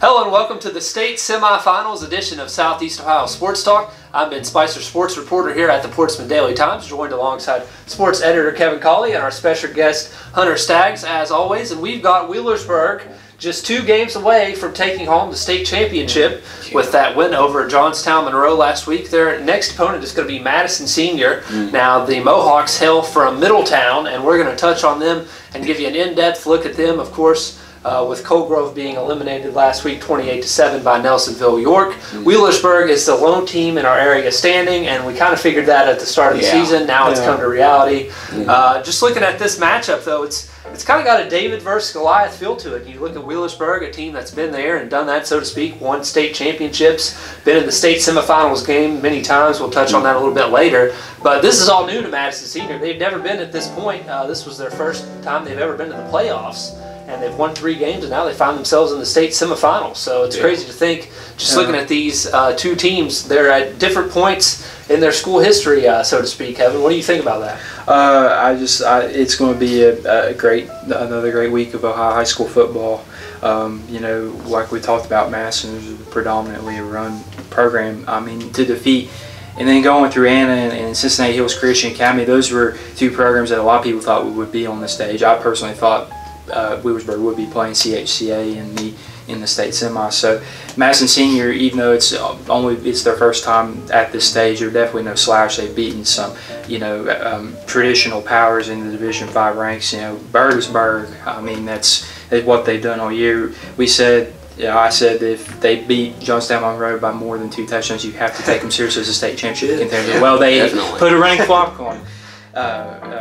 Hello and welcome to the state semifinals edition of Southeast Ohio Sports Talk. I'm Ben Spicer, sports reporter here at the Portsmouth Daily Times, joined alongside sports editor Kevin Cawley and our special guest Hunter Staggs, as always. And we've got Wheelersburg just 2 games away from taking home the state championship with that win over Johnstown Monroe last week. Their next opponent is going to be Madison Senior. Now, the Mohawks hail from Middletown, and we're going to touch on them and give you an in-depth look at them, of course. With Cold Grove being eliminated last week 28-7 by Nelsonville York. Wheelersburg is the lone team in our area standing, and we kind of figured that at the start of the season. Now it's come to reality. Just looking at this matchup, though, it's kind of got a David versus Goliath feel to it. You look at Wheelersburg, a team that's been there and done that, so to speak, won state championships, been in the state semifinals game many times. We'll touch on that a little bit later. But this is all new to Madison Senior. They've never been at this point. This was their first time they've ever been to the playoffs. And they've won 3 games, and now they find themselves in the state semifinals. So it's crazy to think, just looking at these 2 teams, they're at different points in their school history, so to speak. Kevin, what do you think about that? It's going to be another great week of Ohio high school football. You know, like we talked about, Madison is predominantly a run program. I mean, to defeat. And then going through Anna and Cincinnati Hills Christian Academy, those were 2 programs that a lot of people thought would be on the stage. I personally thought Wheelersburg would be playing CHCA in the state semi. So Madison Senior, even though it's their first time at this stage, they're definitely no slouch. They've beaten some, traditional powers in the Division 5 ranks. Wheelersburg. I mean, that's what they've done all year. I said if they beat Johnstown Monroe by more than 2 touchdowns, you have to take them seriously as a state championship contender. Well, they put a ranked clock on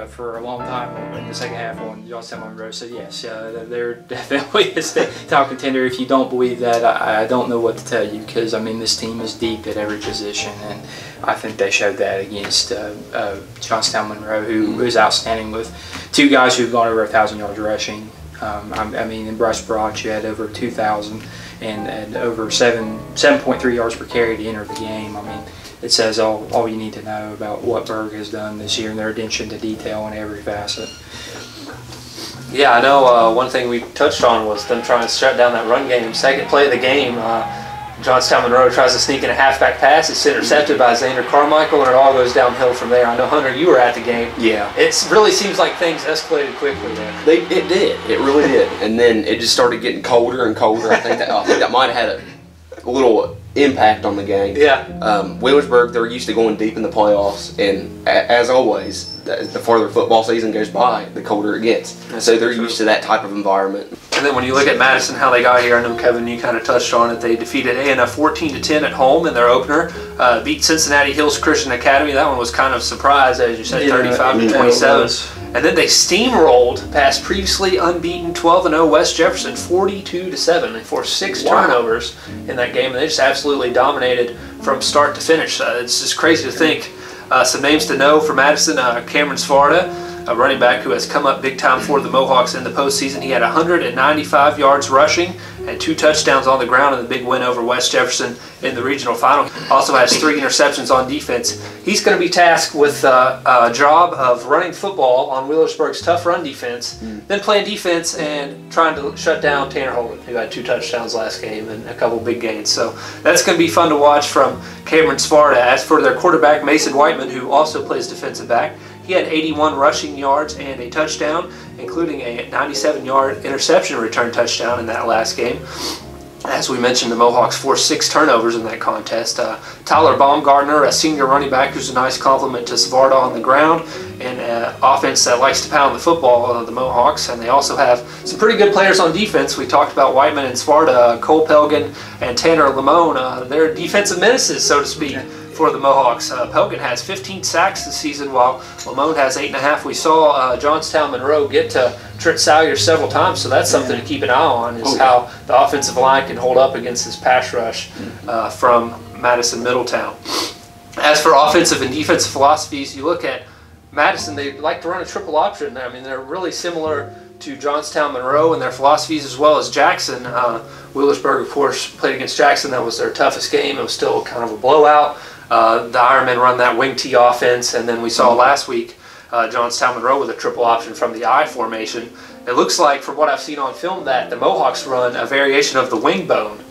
for a long time in the second half on Johnstown Monroe. So yes, they're definitely a state top contender. If you don't believe that, I don't know what to tell you, because I mean, this team is deep at every position, and I think they showed that against Johnstown Monroe, who is outstanding with 2 guys who've gone over 1,000 yards rushing. I mean, in Bryce Broad, you had over 2,000 and over 7.3 yards per carry to enter the game. I mean, it says all you need to know about what Berg has done this year and their attention to detail in every facet. Yeah, I know one thing we touched on was them trying to shut down that run game. Second play of the game, Johnstown Monroe tries to sneak in a halfback pass. It's intercepted by Xander Carmichael, and it all goes downhill from there. I know, Hunter, you were at the game. Yeah. It really seems like things escalated quickly there. It did. It really did. And then it just started getting colder and colder. I think that might have had a little impact on the game. Yeah. Wheelersburg, they're used to going deep in the playoffs, and as always, the farther football season goes by, the colder it gets. So they're used to that type of environment. And then when you look at Madison, how they got here, I know, Kevin, you kind of touched on it. They defeated A&F 14-10 at home in their opener, beat Cincinnati Hills Christian Academy. That one was kind of a surprise, as you said, 35-27. And then they steamrolled past previously unbeaten 12-0 West Jefferson 42-7. They forced 6 turnovers in that game, and they just absolutely dominated from start to finish. It's just crazy to think. Some names to know for Madison: Cameron Svarta, a running back who has come up big time for the Mohawks in the postseason. He had 195 yards rushing and 2 touchdowns on the ground in the big win over West Jefferson in the regional final. Also has 3 interceptions on defense. He's going to be tasked with a job of running football on Wheelersburg's tough run defense, then playing defense and trying to shut down Tanner Holden, who had 2 touchdowns last game and a couple big gains. So that's going to be fun to watch from Cameron Svarta. As for their quarterback, Mason Whiteman, who also plays defensive back, he had 81 rushing yards and a touchdown, including a 97-yard interception return touchdown in that last game. As we mentioned, the Mohawks forced 6 turnovers in that contest. Tyler Baumgartner, a senior running back who's a nice compliment to Svarta on the ground, and an offense that likes to pound the football, the Mohawks. And they also have some pretty good players on defense. We talked about Whiteman and Svarta, Cole Pelgin and Tanner Lamone. They're defensive menaces, so to speak, for the Mohawks. Pelgin has 15 sacks this season, while Lamone has 8.5. We saw Johnstown Monroe get to Trent Salyer several times, so that's something to keep an eye on, is how the offensive line can hold up against this pass rush from Madison Middletown. As for offensive and defensive philosophies, you look at Madison, they like to run a triple option. I mean, they're really similar to Johnstown Monroe and their philosophies, as well as Jackson. Wheelersburg, of course, played against Jackson. That was their toughest game. It was still kind of a blowout. The Ironmen run that wing T offense, and then we saw last week Johnstown Monroe with a triple option from the I formation. It looks like, from what I've seen on film, that the Mohawks run a variation of the wing bone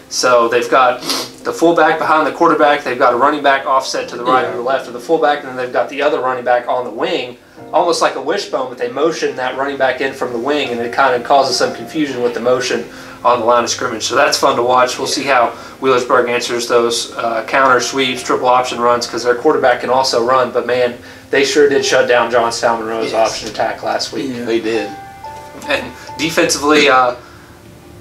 So they've got the fullback behind the quarterback. They've got a running back offset to the right or the left of the fullback, and then they've got the other running back on the wing, almost like a wishbone, but they motion that running back in from the wing, and it kind of causes some confusion with the motion on the line of scrimmage. So that's fun to watch. We'll see how Wheelersburg answers those counter sweeps, triple option runs, because their quarterback can also run. But man, they sure did shut down Johnstown Monroe's option attack last week. Yeah. They did. And defensively,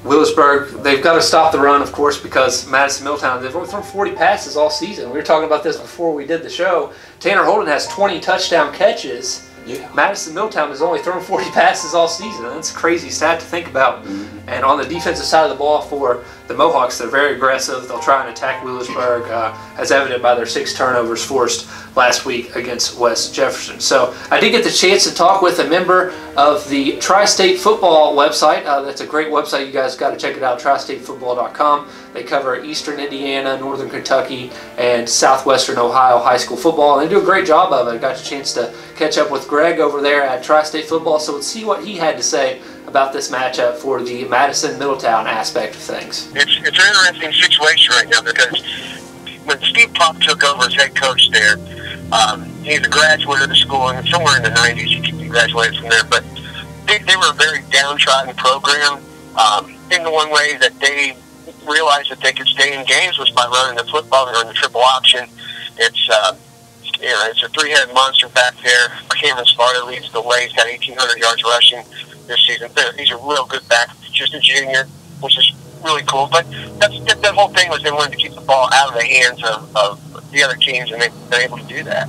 Wheelersburg, they've got to stop the run, of course, because Madison Milltown, they've only thrown 40 passes all season. We were talking about this before we did the show. Tanner Holden has 20 touchdown catches. Yeah. Madison Milltown has only thrown 40 passes all season. That's a crazy stat to think about. Mm-hmm. And on the defensive side of the ball for the Mohawks, they're very aggressive. They'll try and attack Wheelersburg, as evident by their 6 turnovers forced last week against West Jefferson. So I did get the chance to talk with a member of the Tri-State Football website. That's a great website. You guys got to check it out, tristatefootball.com. They cover Eastern Indiana, Northern Kentucky, and Southwestern Ohio high school football. And they do a great job of it. I got a chance to catch up with Greg over there at Tri-State Football, so let's see what he had to say about this matchup for the Madison Middletown aspect of things. It's an interesting situation right now because when Steve Pop took over as head coach there, he's a graduate of the school, and somewhere in the 90s he graduated from there, but they were a very downtrodden program. In the one way that they realized that they could stay in games was by running the football or in the triple option. It's a three-headed monster back there. Cameron Sparta leads the way. He's got 1,800 yards rushing this season. He's a real good back, just a junior, which is really cool. But that whole thing was they wanted to keep the ball out of the hands of the other teams, and they've been able to do that.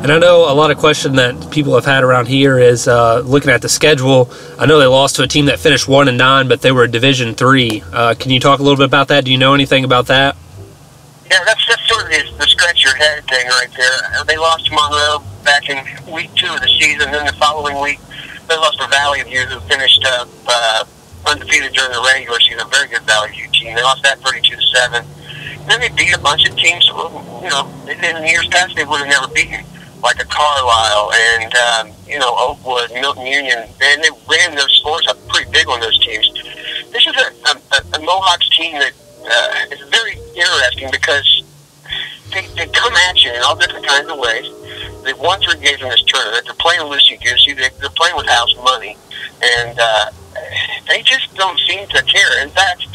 And I know a lot of question that people have had around here is looking at the schedule. I know they lost to a team that finished 1-9, but they were Division III. Can you talk a little bit about that? Do you know anything about that? Yeah, that's sort of the scratch your head thing right there. They lost to Monroe back in week 2 of the season. Then the following week, they lost to Valley View, who finished undefeated during the regular season. A very good Valley View team. They lost that 32-7. Then they beat a bunch of teams. In years past they would have never beaten, like a Carlisle and Oakwood, Milton Union, and they ran those scores up pretty big on those teams. This is a Mohawks team that is very interesting because they come at you in all different kinds of ways. They've won 3 games in this tournament. They're playing loosey-goosey. They're playing with house money, and they just don't seem to care. In fact,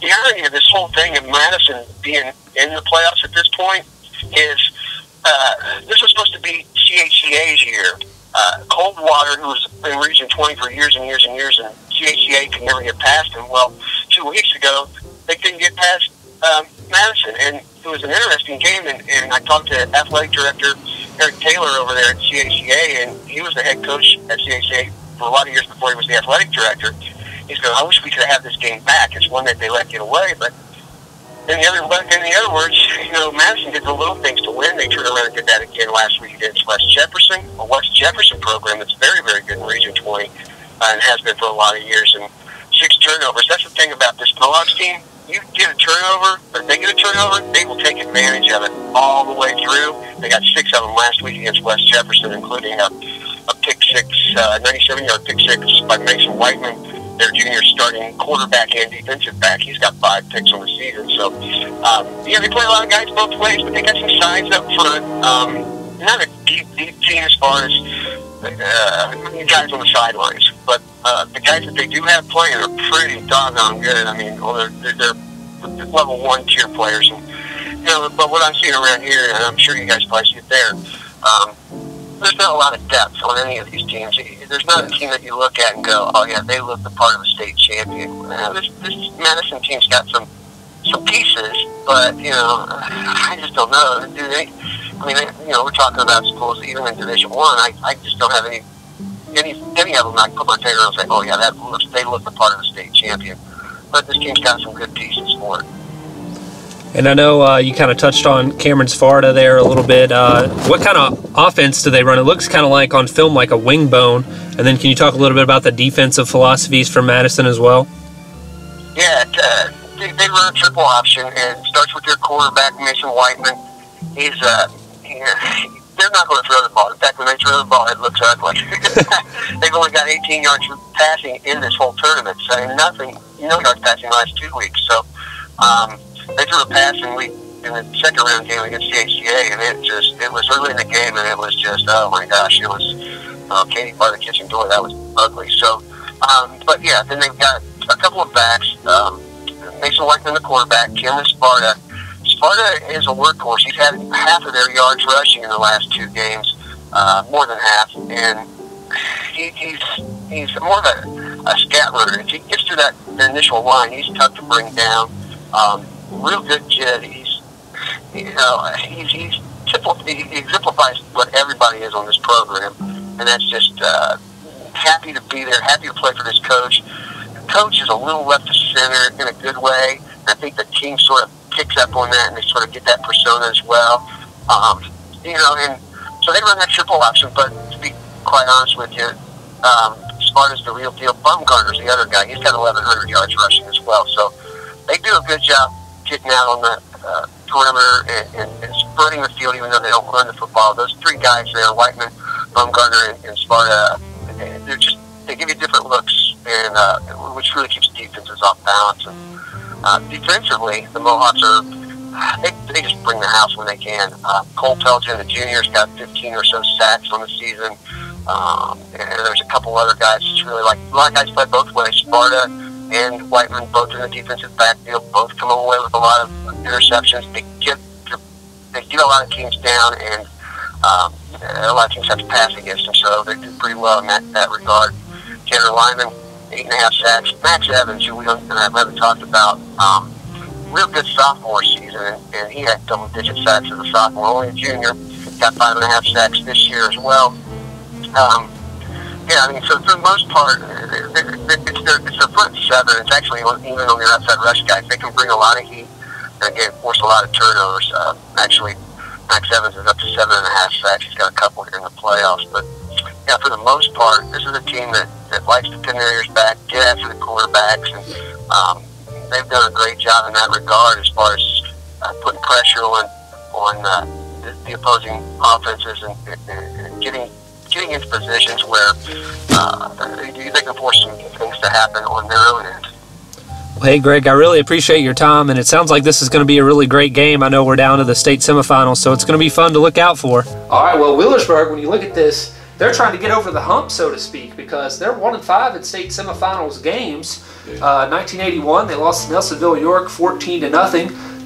the irony of this whole thing of Madison being in the playoffs at this point is this was supposed to be CHCA's year. Coldwater, who was in Region 20 for years and years and years, and CHCA could never get past him. Well, 2 weeks ago, they couldn't get past Madison, and it was an interesting game, and I talked to athletic director Eric Taylor over there at CHCA, and he was the head coach at CHCA for a lot of years before he was the athletic director. He's going, I wish we could have this game back. It's one that they let get away, but in the other words, Madison did the little things to win. They turned around and did that again last week against West Jefferson, a West Jefferson program that's very, very good in Region 20 and has been for a lot of years. And 6 turnovers. That's the thing about this Mohawks team. You get a turnover, or they get a turnover, they will take advantage of it all the way through. They got 6 of them last week against West Jefferson, including a pick 6, 97-yard pick 6 by Mason Whiteman, their junior starting quarterback and defensive back. He's got 5 picks on the season. So, they play a lot of guys both ways, but they got some size up front. Not a deep team as far as guys on the sidelines, but the guys that they do have playing are pretty doggone good. I mean, they're level 1 tier players, and but what I'm seeing around here, and I'm sure you guys probably see it there, there's not a lot of depth on any of these teams. There's not a team that you look at and go, oh yeah, they look the part of a state champion. This Madison team's got some pieces, but I just don't know. Do they? I mean, we're talking about schools even in Division I. I just don't have any of them I can put my finger on and say, oh yeah, they look the part of a state champion. But this team's got some good pieces for it. And I know you kind of touched on Cameron Sparta there a little bit. What kind of offense do they run? It looks kind of like on film like a wing bone. And then can you talk a little bit about the defensive philosophies from Madison as well? Yeah, they run a triple option, and it starts with their quarterback, Mason Whiteman. He's they're not going to throw the ball. In fact, when they throw the ball, it looks ugly. They've only got 18 yards passing in this whole tournament, so no yards passing the last 2 weeks. So They threw a pass in the second round game against the HCA, and it was early in the game, and it was just, oh my gosh, it was Katie by the kitchen door. That was ugly. So, but yeah, then they've got a couple of backs. Mason Whiteman, the quarterback, Cameron Sparta. Sparta is a workhorse. He's had half of their yards rushing in the last 2 games, more than half, and he's more of a scat runner. If he gets to that initial line, he's tough to bring down. Real good kid. He exemplifies what everybody is on this program, and that's just happy to be there, happy to play for this coach. The coach is a little left to center in a good way. I think the team sort of picks up on that, and they sort of get that persona as well. And so they run that triple option, but to be quite honest with you, Sparta's the real deal. Baumgartner's the other guy. He's got 1,100 yards rushing as well. So they do a good job getting out on the perimeter and spreading the field, even though they don't run the football. Those 3 guys there, Whiteman, Baumgartner, and Sparta, they give you different looks, and which really keeps defenses off balance. And defensively, the Mohawks they just bring the house when they can. Cole Pelgin, the junior's got 15 or so sacks on the season. And there's a couple other guys that's really like, a lot of guys play both ways. Sparta and Whiteman, both in the defensive backfield, both come away with a lot of interceptions. They get a lot of teams down, and a lot of teams have to pass against them, so they do pretty well in that regard. Tanner Lyman, 8.5 sacks. Max Evans, who we haven't talked about, real good sophomore season, and he had double-digit sacks as a sophomore. Only a junior, got 5.5 sacks this year as well. So for the most part, it's their front 7. It's actually, even on their outside rush guys, they can bring a lot of heat and, again, force a lot of turnovers. Actually, Max Evans is up to 7.5 sacks. He's got a couple here in the playoffs. But, yeah, for the most part, this is a team that likes to pin their ears back, get after the quarterbacks, and they've done a great job in that regard as far as putting pressure on the opposing offenses and getting into positions where they can force some things to happen on their own end. Well, hey, Greg, I really appreciate your time, and it sounds like this is going to be a really great game. I know we're down to the state semifinals, so it's going to be fun to look out for. All right, well, Wheelersburg, when you look at this, they're trying to get over the hump, so to speak, because they're 1-5 in state semifinals games. 1981, they lost to Nelsonville, York, 14-0.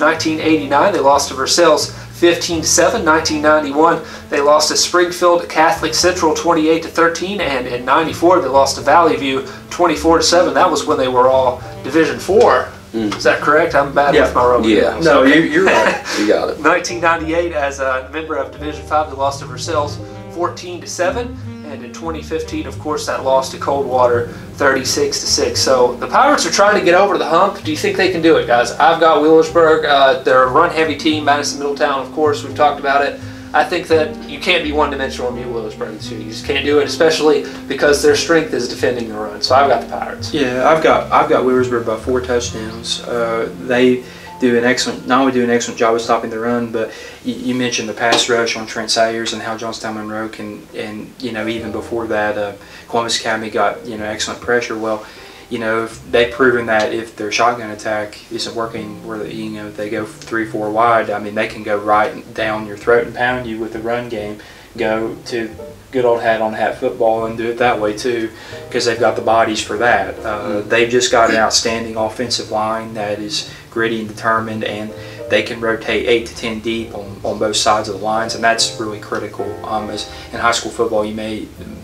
1989, they lost to Versailles, 15-7. 1991, they lost to Springfield Catholic Central, 28-13, and in '94, they lost to Valley View, 24-7. That was when they were all Division IV. Is that correct? I'm bad with my Roman numerals. No, you're right. You got it. 1998, as a member of Division V, they lost to Versailles, 14-7. And in 2015, of course, that loss to Coldwater, 36-6. So the Pirates are trying to get over the hump. Do you think they can do it, guys? I've got Wheelersburg. They're a run-heavy team. Madison Middletown, of course, we've talked about it. I think that you can't be one-dimensional and beat Wheelersburg this year. You just can't do it, especially because their strength is defending the run. So I've got the Pirates. Yeah, I've got Wheelersburg by 4 touchdowns. They not only do an excellent job of stopping the run, but you mentioned the pass rush on Trent Sayers and how Johnstown Monroe can, and even before that, Columbus Academy got excellent pressure. Well, they've proven that if their shotgun attack isn't working, where they go 3-4 wide, I mean they can go right down your throat and pound you with the run game. Go to good old hat-on-hat football and do it that way too, because they've got the bodies for that. They've just got an outstanding offensive line that is gritty and determined, and they can rotate 8 to 10 deep on both sides of the lines, and that's really critical. As in high school football,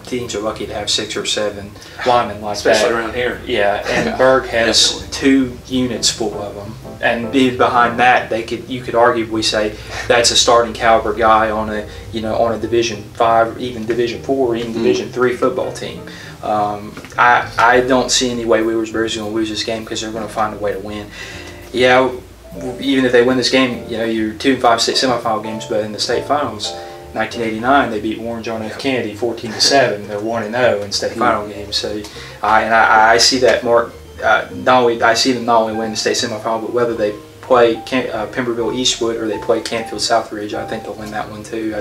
teams are lucky to have 6 or 7 linemen like especially that. around here. Yeah, and Berg has 2 units full of them, and behind that, you could arguably say that's a starting caliber guy on a Division 5, even Division 4, even Division 3 football team. I don't see any way Wheelersburg's going to lose this game because they're going to find a way to win. Yeah, even if they win this game, you're 2-5 state semifinal games, but in the state finals, 1989, they beat Warren John F. Kennedy 14-7. They're 1-0 in state final games. So, I see that mark. I see them not only win the state semifinal, but whether they play Pemberville Eastwood or they play Canfield Southridge, I think they'll win that one too.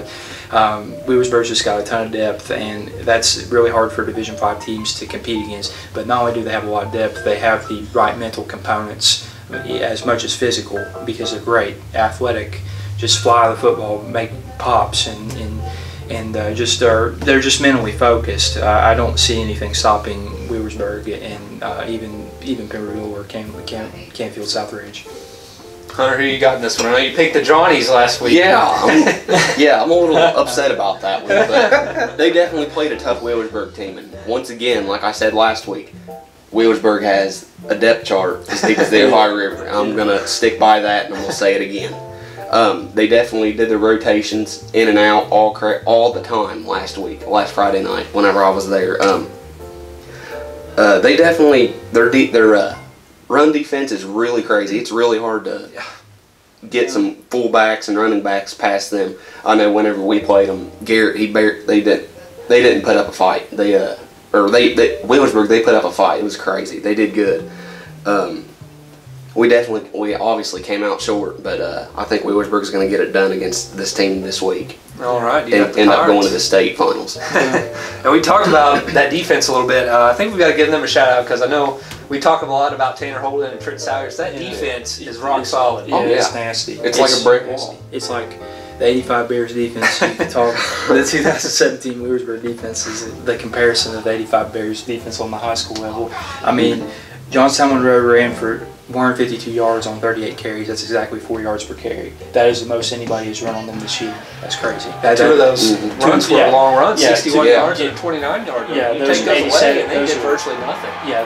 Wheelersburg's just got a ton of depth, and that's really hard for Division 5 teams to compete against. But not only do they have a lot of depth, they have the right mental components as much as physical, because they're great, athletic, just fly the football, make pops, and they're just mentally focused. I don't see anything stopping Wheelersburg and even Pemberville or Canfield Southridge. Hunter, who you got in this one? I know you picked the Johnnies last week. Yeah, I'm a little upset about that one, but they definitely played a tough Wheelersburg team. And once again, like I said last week, Wheelersburg has a depth chart as deep as the Ohio River. I'm going to stick by that, and I'm going to say it again. They definitely did the rotations in and out all the time last Friday night, whenever I was there. They definitely, their run defense is really crazy. It's really hard to get some fullbacks and running backs past them. I know whenever we played them, Garrett, they didn't put up a fight. Wheelersburg, they put up a fight. It was crazy. They did good. We obviously came out short, but I think Wheelersburg is going to get it done against this team this week. All right, and end up going to the state finals. And we talked about that defense a little bit. I think we've got to give them a shout out, because I know we talk a lot about Tanner Holden and Trent Salyers. That defense is rock solid. Yeah, it's nasty. It's like a brick wall. It's like the 85 Bears defense. You can talk. The 2017 Wheelersburg defense is the comparison of the 85 Bears defense on the high school level. I mean, Johnstown Monroe ran for 152 yards on 38 carries. That's exactly 4 yards per carry. That is the most anybody has run on them this year. That's crazy. Two of those runs were a long run, 61 yards and 29 yards. Yeah, you take those away and they did virtually nothing. Yeah,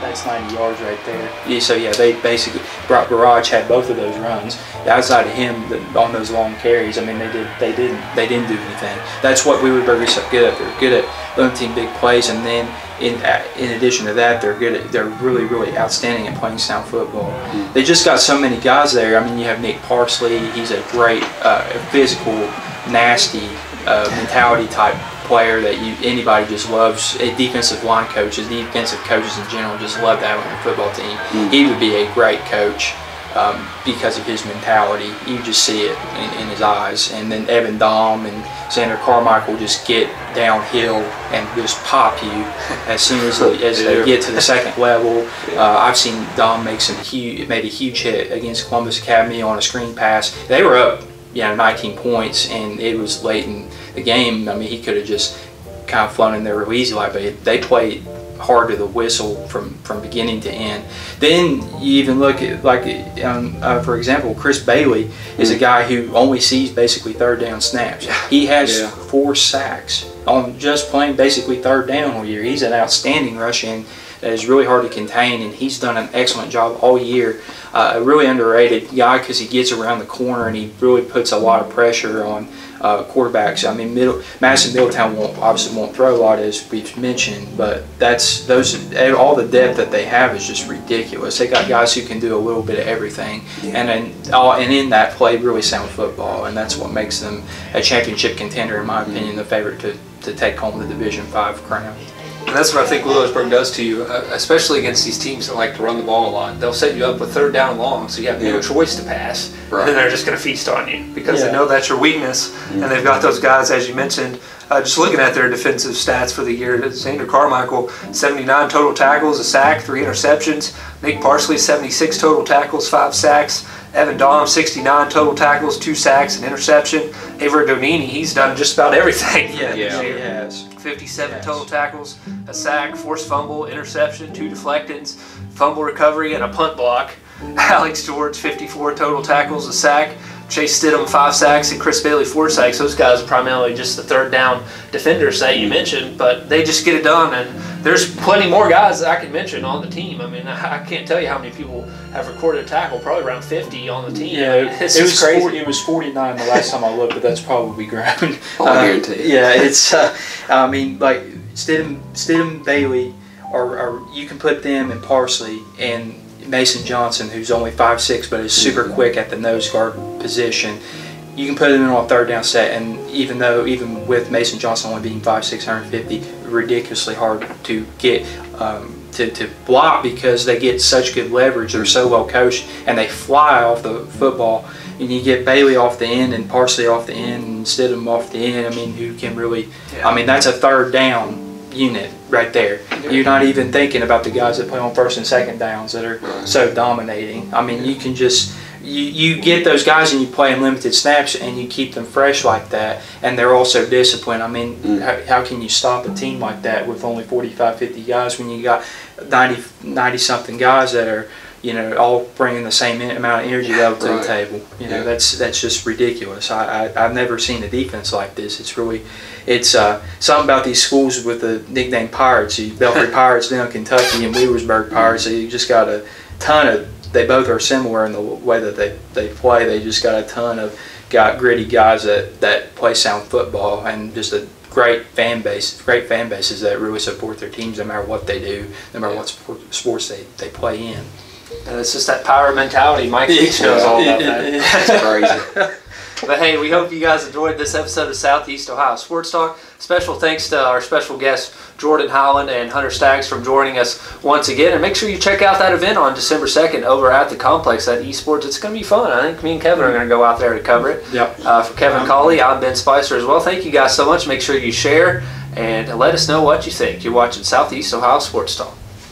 that's 90 yards right there. Yeah, so yeah, they basically, Brock Barrage had both of those runs. Outside of him, on those long carries, I mean, they didn't do anything. That's what Wheelersburg is so good at. They're good at limiting big plays, and then in addition to that, they're really, really outstanding at playing sound football. They just got so many guys there. I mean, you have Nick Parsley. He's a great physical, nasty mentality type player that anybody just loves. Defensive line coaches, defensive coaches in general just love that on their football team. He would be a great coach because of his mentality. You just see it in his eyes. And then Evan Dahm and Xander Carmichael just get downhill and just pop you as soon as they get to the second level. I've seen Dahm made a huge hit against Columbus Academy on a screen pass. They were up 19 points, and it was late in the game. I mean, he could have just kind of flown in there real easy, but they played hard to the whistle from beginning to end. Then you even look at, for example, Chris Bailey is a guy who only sees basically third down snaps. He has 4 sacks on just playing basically third down all year. He's an outstanding rush end that is really hard to contain, and he's done an excellent job all year. A really underrated guy because he gets around the corner and he really puts a lot of pressure on quarterbacks. I mean, Madison Middletown obviously won't throw a lot, as we've mentioned, but all the depth that they have is just ridiculous. They got guys who can do a little bit of everything, and in that play really sound football, and that's what makes them a championship contender, in my opinion, the favorite to take home the Division V crown. And that's what I think Wheelersburg does to you, especially against these teams that like to run the ball a lot. They'll set you up with third down long, so you have no choice to pass. Right. And then they're just going to feast on you because they know that's your weakness. And they've got those guys, as you mentioned, just looking at their defensive stats for the year. Xander Carmichael, 79 total tackles, a sack, 3 interceptions. Nick Parsley, 76 total tackles, 5 sacks. Evan Dahm, 69 total tackles, 2 sacks, an interception. Aver Donini, he's done just about everything. He has. 57 total tackles, a sack, forced fumble, interception, 2 deflections, fumble recovery, and a punt block. Alex George, 54 total tackles, a sack. Chase Stidham, 5 sacks, and Chris Bailey, 4 sacks. Those guys are primarily just the third down defenders that you mentioned, but they just get it done. And there's plenty more guys that I can mention on the team. I mean, I can't tell you how many people have recorded a tackle, probably around 50 on the team. Yeah, it was crazy. It was 49 the last time I looked, but that's probably grown. I guarantee. Yeah, it's. I mean, like Stidham, Bailey, or you can put them in Parsley and Mason Johnson, who's only 5'6", but is super quick at the nose guard position. You can put him in on a third down set, and even with Mason Johnson only being 5'6", 150, ridiculously hard to get to block because they get such good leverage. They're so well coached, and they fly off the football. And you get Bailey off the end and Parsley off the end and Stidham off the end. I mean, who can really? I mean, that's a third down. unit right there. You're not even thinking about the guys that play on first and second downs that are so dominating. I mean, you can just you get those guys and you play them limited snaps and you keep them fresh like that, and they're also disciplined. I mean, how can you stop a team like that with only 45, 50 guys when you got 90 something guys that are, you know, all bringing the same amount of energy level to the table? You know, that's just ridiculous. I've never seen a defense like this. It's something about these schools with the nickname Pirates. Belfry Pirates down in Kentucky and Wheelersburg Pirates. So you just got a ton of. They both are similar in the way that they play. They just got a ton of gritty guys that play sound football, and just a great fan bases that really support their teams no matter what they do, no matter what sports they play in. And it's just that power mentality. Mike Leach knows all about that. That's crazy. But hey, we hope you guys enjoyed this episode of Southeast Ohio Sports Talk. Special thanks to our special guests, Jordan Holland and Hunter Staggs, for joining us once again. And make sure you check out that event on December 2nd over at the complex at eSports. It's going to be fun. I think me and Kevin are going to go out there to cover it. Yep. For Kevin Cawley, I'm Ben Spicer as well. Thank you guys so much. Make sure you share and let us know what you think. You're watching Southeast Ohio Sports Talk.